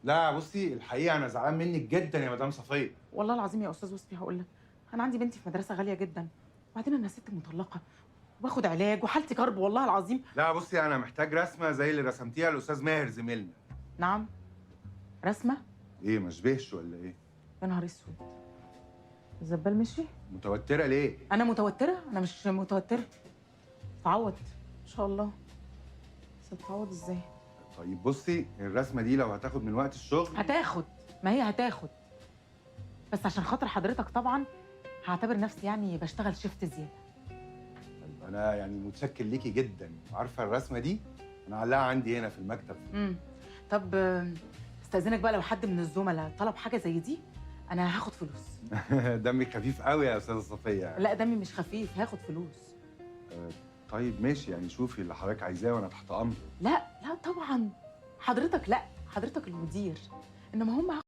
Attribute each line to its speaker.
Speaker 1: لا بصي، الحقيقه انا زعلان منك جدا يا مدام صفيه.
Speaker 2: والله العظيم يا استاذ وصفي هقول لك، انا عندي بنتي في مدرسه غاليه جدا، وبعدين انا ست مطلقه وباخد علاج وحالتي كرب والله العظيم.
Speaker 1: لا بصي، انا محتاج رسمه زي اللي رسمتيها الاستاذ ماهر زميلنا.
Speaker 2: نعم؟ رسمه؟
Speaker 1: ايه ما شبهش ولا ايه؟
Speaker 2: يا نهار اسود، الزبال مشي.
Speaker 1: متوتره ليه؟
Speaker 2: انا متوتره؟ انا مش متوتره. تعوض ان شاء الله. بس تتعوض ازاي؟
Speaker 1: طيب بصي، الرسمه دي لو هتاخد من وقت الشغل.
Speaker 2: هتاخد، ما هي هتاخد، بس عشان خاطر حضرتك طبعا هعتبر نفسي يعني بشتغل شيفت زياده.
Speaker 1: طيب انا يعني متشكر ليكي جدا. عارفه الرسمه دي انا علقها عندي هنا في المكتب.
Speaker 2: طب استاذنك بقى، لو حد من الزملاء طلب حاجه زي دي انا هاخد فلوس.
Speaker 1: دمك خفيف قوي يا استاذه صفيه.
Speaker 2: لا دمي مش خفيف، هاخد فلوس.
Speaker 1: طيب ماشي، يعني شوفي اللي حضرتك عايزاه وانا تحت امرك.
Speaker 2: لا لا طبعا، حضرتك لا، حضرتك المدير، انما هم